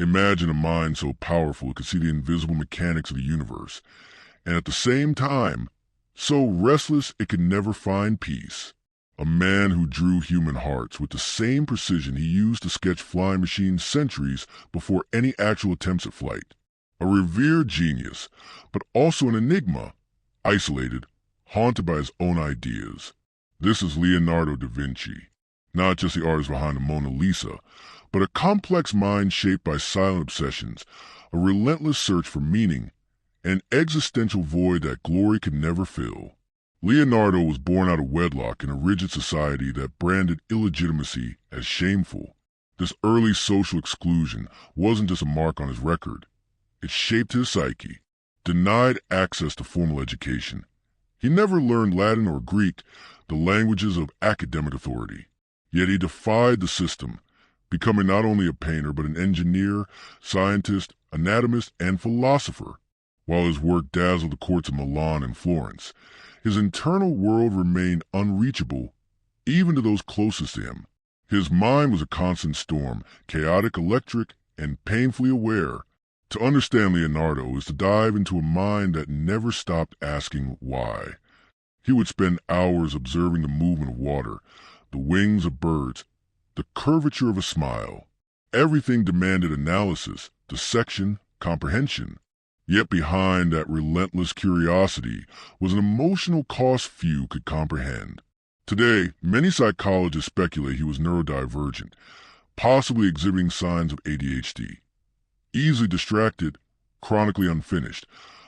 Imagine a mind so powerful it could see the invisible mechanics of the universe, and at the same time, so restless it could never find peace. A man who drew human hearts with the same precision he used to sketch flying machines centuries before any actual attempts at flight. A revered genius, but also an enigma, isolated, haunted by his own ideas. This is Leonardo da Vinci, not just the artist behind the Mona Lisa, but a complex mind shaped by silent obsessions, a relentless search for meaning, an existential void that glory could never fill. Leonardo was born out of wedlock in a rigid society that branded illegitimacy as shameful. This early social exclusion wasn't just a mark on his record. It shaped his psyche. Denied access to formal education, he never learned Latin or Greek, the languages of academic authority. Yet he defied the system, becoming not only a painter but an engineer, scientist, anatomist, and philosopher. While his work dazzled the courts of Milan and Florence, his internal world remained unreachable, even to those closest to him. His mind was a constant storm, chaotic, electric, and painfully aware. To understand Leonardo is to dive into a mind that never stopped asking why. He would spend hours observing the movement of water, the wings of birds, the curvature of a smile. Everything demanded analysis, dissection, comprehension. Yet behind that relentless curiosity was an emotional cost few could comprehend. Today, many psychologists speculate he was neurodivergent, possibly exhibiting signs of ADHD. Easily distracted, chronically unfinished,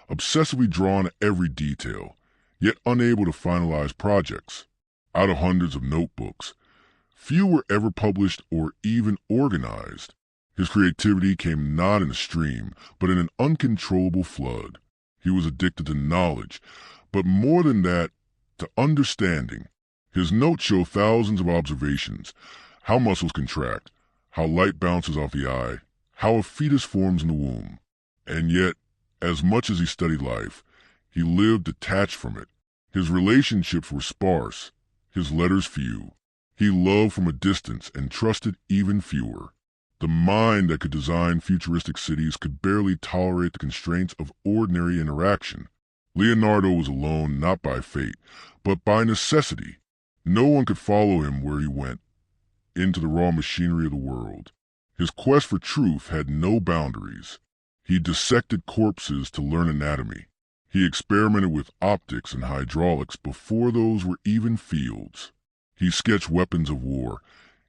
obsessively drawn at every detail, yet unable to finalize projects. Out of hundreds of notebooks, few were ever published or even organized. His creativity came not in a stream, but in an uncontrollable flood. He was addicted to knowledge, but more than that, to understanding. His notes show thousands of observations, how muscles contract, how light bounces off the eye, how a fetus forms in the womb. And yet, as much as he studied life, he lived detached from it. His relationships were sparse, his letters few. He loved from a distance and trusted even fewer. The mind that could design futuristic cities could barely tolerate the constraints of ordinary interaction. Leonardo was alone not by fate, but by necessity. No one could follow him where he went, into the raw machinery of the world. His quest for truth had no boundaries. He dissected corpses to learn anatomy. He experimented with optics and hydraulics before those were even fields. He sketched weapons of war,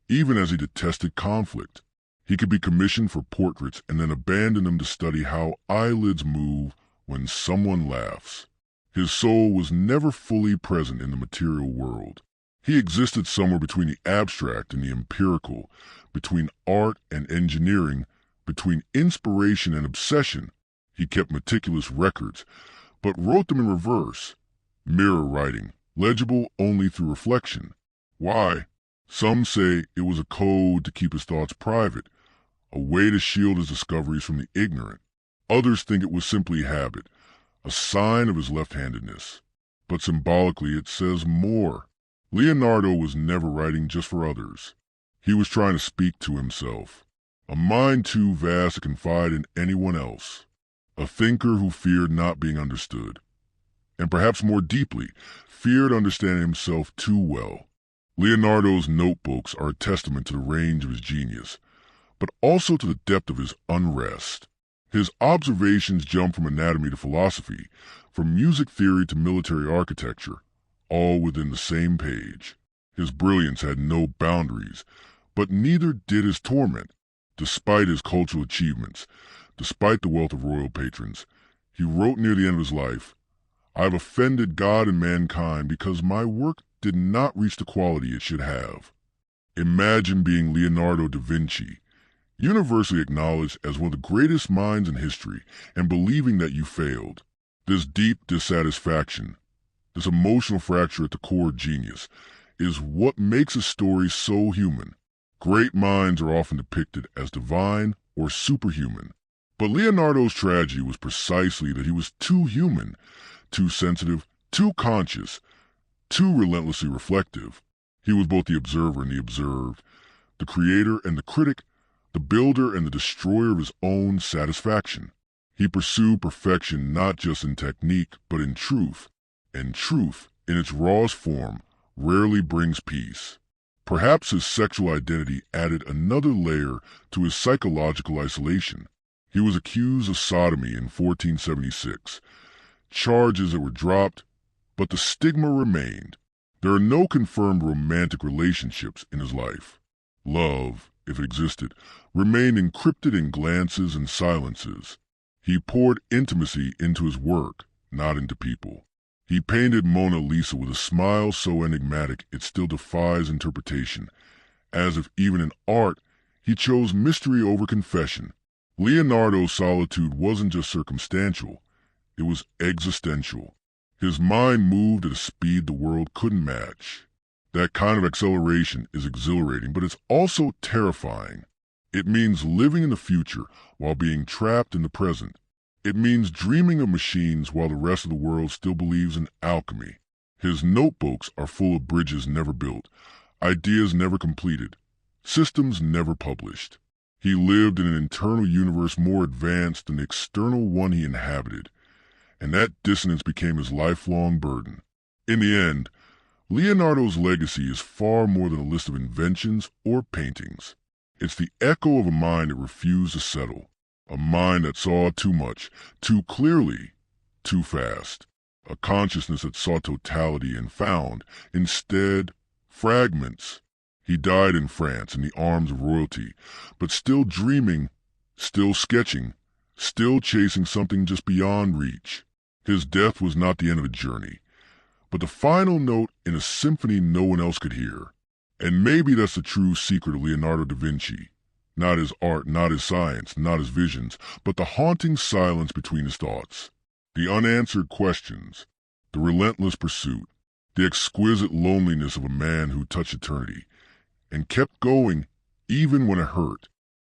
even as he detested conflict. He could be commissioned for portraits and then abandon them to study how eyelids move when someone laughs. His soul was never fully present in the material world. He existed somewhere between the abstract and the empirical, between art and engineering, between inspiration and obsession. He kept meticulous records, but wrote them in reverse, mirror writing, legible only through reflection. Why? Some say it was a code to keep his thoughts private, a way to shield his discoveries from the ignorant. Others think it was simply habit, a sign of his left-handedness. But symbolically it says more. Leonardo was never writing just for others. He was trying to speak to himself. A mind too vast to confide in anyone else. A thinker who feared not being understood. And perhaps more deeply, feared understanding himself too well. Leonardo's notebooks are a testament to the range of his genius, but also to the depth of his unrest. His observations jump from anatomy to philosophy, from music theory to military architecture, all within the same page. His brilliance had no boundaries, but neither did his torment. Despite his cultural achievements, despite the wealth of royal patrons, he wrote near the end of his life, "I have offended God and mankind because my work did not reach the quality it should have." Imagine being Leonardo da Vinci, universally acknowledged as one of the greatest minds in history, and believing that you failed. This deep dissatisfaction, this emotional fracture at the core of genius, is what makes a story so human. Great minds are often depicted as divine or superhuman. But Leonardo's tragedy was precisely that he was too human, too sensitive, too conscious, too relentlessly reflective. He was both the observer and the observed, the creator and the critic, the builder and the destroyer of his own satisfaction. He pursued perfection not just in technique, but in truth, and truth, in its rawest form, rarely brings peace. Perhaps his sexual identity added another layer to his psychological isolation. He was accused of sodomy in 1476, charges that were dropped, but the stigma remained. There are no confirmed romantic relationships in his life. Love, if it existed, remained encrypted in glances and silences. He poured intimacy into his work, not into people. He painted Mona Lisa with a smile so enigmatic it still defies interpretation, as if even in art he chose mystery over confession. Leonardo's solitude wasn't just circumstantial, it was existential. His mind moved at a speed the world couldn't match. That kind of acceleration is exhilarating, but it's also terrifying. It means living in the future while being trapped in the present. It means dreaming of machines while the rest of the world still believes in alchemy. His notebooks are full of bridges never built, ideas never completed, systems never published. He lived in an internal universe more advanced than the external one he inhabited, and that dissonance became his lifelong burden. In the end, Leonardo's legacy is far more than a list of inventions or paintings. It's the echo of a mind that refused to settle, a mind that saw too much, too clearly, too fast, a consciousness that sought totality and found, instead, fragments. He died in France in the arms of royalty, but still dreaming, still sketching, still chasing something just beyond reach. His death was not the end of a journey, but the final note in a symphony no one else could hear. And maybe that's the true secret of Leonardo da Vinci. Not his art, not his science, not his visions, but the haunting silence between his thoughts. The unanswered questions, the relentless pursuit, the exquisite loneliness of a man who touched eternity and kept going even when it hurt.